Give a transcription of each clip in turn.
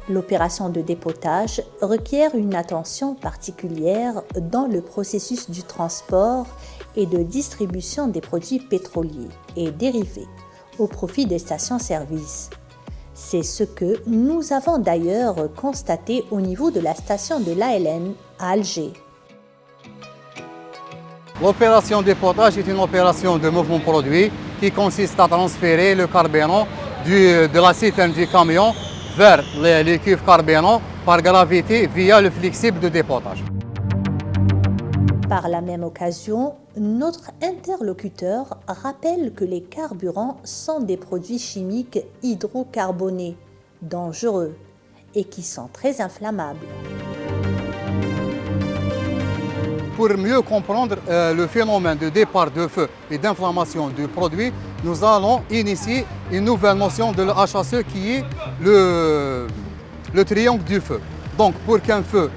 L'opération de dépotage requiert une attention particulière dans le processus du transport et de distribution des produits pétroliers et dérivés au profit des stations-service. C'est ce que nous avons d'ailleurs constaté au niveau de la station de l'ALN à Alger. L'opération de dépotage est une opération de mouvement produit qui consiste à transférer le carburant de la citerne du camion vers les cuves carburant par gravité via le flexible de dépotage. Par la même occasion, notre interlocuteur rappelle que les carburants sont des produits chimiques hydrocarbonés, dangereux et qui sont très inflammables. Pour mieux comprendre le phénomène de départ de feu et d'inflammation du produit, nous allons initier une nouvelle notion de l'HACE qui est le triangle du feu. Donc pour qu'un feu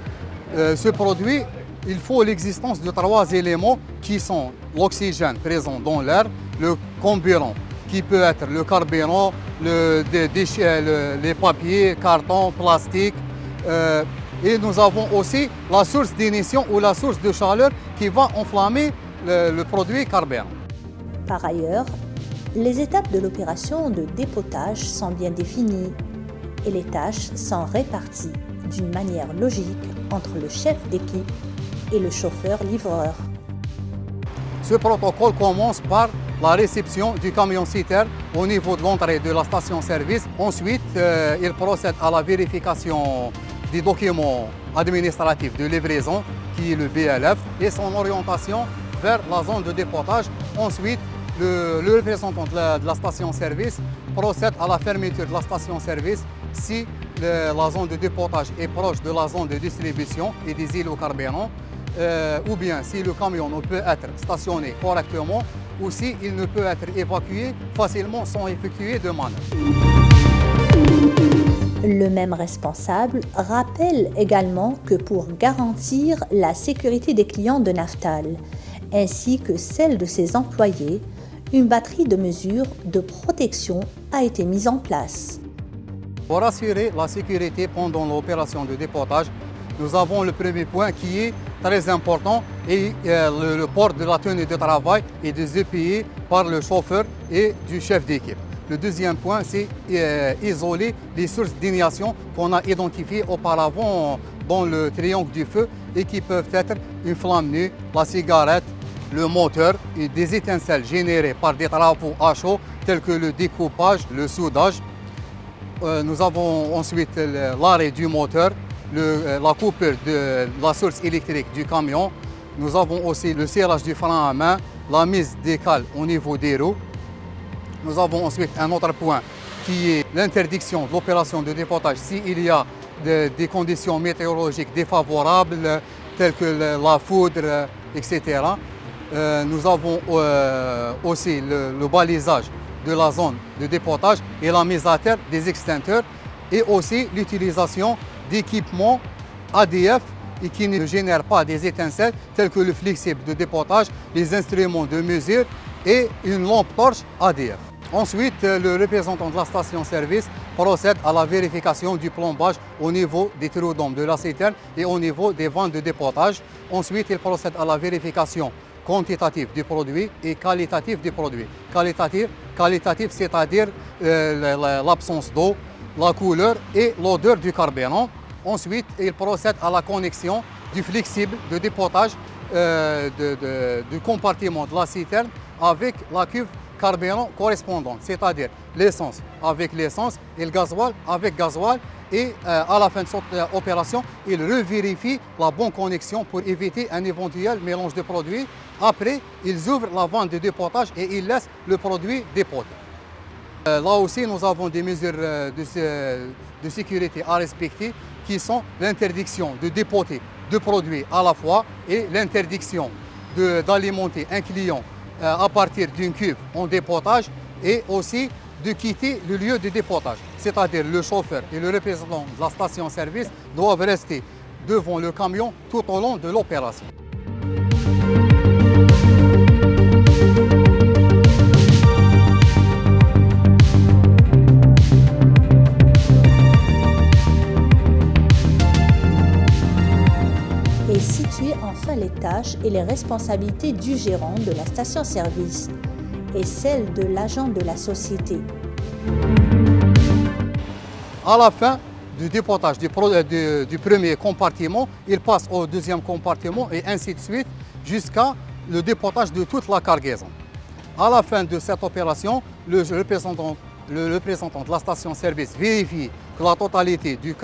se produise, il faut l'existence de trois éléments qui sont l'oxygène présent dans l'air, le comburant qui peut être le carburant, les papiers, cartons, plastique. Et nous avons aussi la source d'ignition ou la source de chaleur qui va enflammer le produit carburant. Par ailleurs, les étapes de l'opération de dépotage sont bien définies et les tâches sont réparties d'une manière logique entre le chef d'équipe et le chauffeur-livreur. Ce protocole commence par la réception du camion-citerne au niveau de l'entrée de la station-service. Ensuite, il procède à la vérification des documents administratifs de livraison, qui est le BLF, et son orientation vers la zone de dépotage. Ensuite, le représentant de la station-service procède à la fermeture de la station-service si la zone de dépotage est proche de la zone de distribution et des îlots carburants, ou bien si le camion ne peut être stationné correctement, ou s'il ne peut être évacué facilement sans effectuer de manœuvre. Le même responsable rappelle également que pour garantir la sécurité des clients de Naftal, ainsi que celle de ses employés, une batterie de mesures de protection a été mise en place. Pour assurer la sécurité pendant l'opération de dépotage, nous avons le premier point qui est très important et le port de la tenue de travail et des EPI par le chauffeur et du chef d'équipe. Le deuxième point, c'est isoler les sources d'ignition qu'on a identifiées auparavant dans le triangle du feu et qui peuvent être une flamme nue, la cigarette, le moteur et des étincelles générées par des travaux à chaud tels que le découpage, le soudage. Nous avons ensuite l'arrêt du moteur, la coupure de la source électrique du camion. Nous avons aussi le serrage du frein à main, la mise des cales au niveau des roues. Nous avons ensuite un autre point qui est l'interdiction de l'opération de dépotage s'il y a des conditions météorologiques défavorables telles que la foudre, etc. Nous avons aussi le balisage de la zone de dépotage et la mise à terre des extincteurs et aussi l'utilisation d'équipements ADF et qui ne génèrent pas des étincelles tels que le flexible de dépotage, les instruments de mesure et une lampe torche ADF. Ensuite, le représentant de la station-service procède à la vérification du plombage au niveau des trous d'ombre de la citerne et au niveau des vannes de dépotage. Ensuite, il procède à la vérification quantitative du produit et qualitative du produit. Qualitative, c'est-à-dire l'absence d'eau, la couleur et l'odeur du carburant. Ensuite, il procède à la connexion du flexible de dépotage du compartiment de la citerne avec la cuve carburant correspondante, c'est-à-dire l'essence avec l'essence et le gasoil avec gasoil. Et à la fin de cette opération, il revérifie la bonne connexion pour éviter un éventuel mélange de produits. Après, ils ouvrent la vanne de dépotage et ils laissent le produit dépoter. Là aussi, nous avons des mesures de sécurité à respecter qui sont l'interdiction de dépoter deux produits à la fois et l'interdiction d'alimenter un client à partir d'une cuve en dépotage et aussi de quitter le lieu de dépotage. C'est-à-dire le chauffeur et le représentant de la station-service doivent rester devant le camion tout au long de l'opération. Et situer enfin les tâches et les responsabilités du gérant de la station-service et celles de l'agent de la société. À la fin du dépotage du premier compartiment, il passe au deuxième compartiment et ainsi de suite jusqu'à le dépotage de toute la cargaison. À la fin de cette opération, le représentant de la station-service vérifie que la totalité de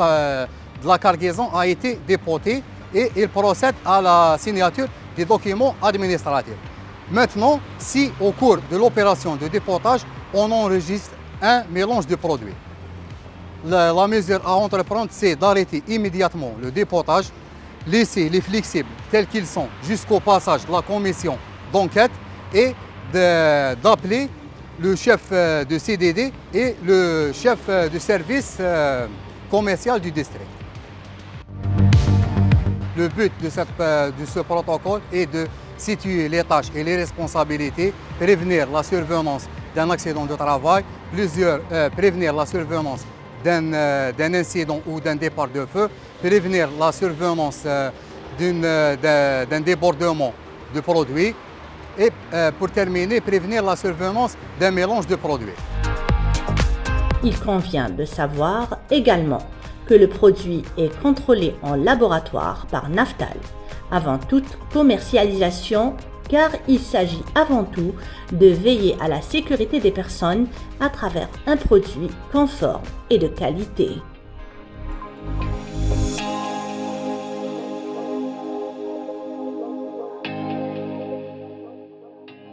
la cargaison a été dépotée et il procède à la signature des documents administratifs. Maintenant, si au cours de l'opération de dépotage, on enregistre un mélange de produits, la mesure à entreprendre, c'est d'arrêter immédiatement le dépotage, laisser les flexibles tels qu'ils sont jusqu'au passage de la commission d'enquête et d'appeler le chef de CDD et le chef de service commercial du district. Le but de ce protocole est de situer les tâches et les responsabilités, prévenir la survenance d'un accident de travail, prévenir la survenance d'un incident ou d'un départ de feu, prévenir la survenance d'un débordement de produits et pour terminer, prévenir la survenance d'un mélange de produits. Il convient de savoir également que le produit est contrôlé en laboratoire par Naftal avant toute commercialisation, car il s'agit avant tout de veiller à la sécurité des personnes à travers un produit conforme et de qualité.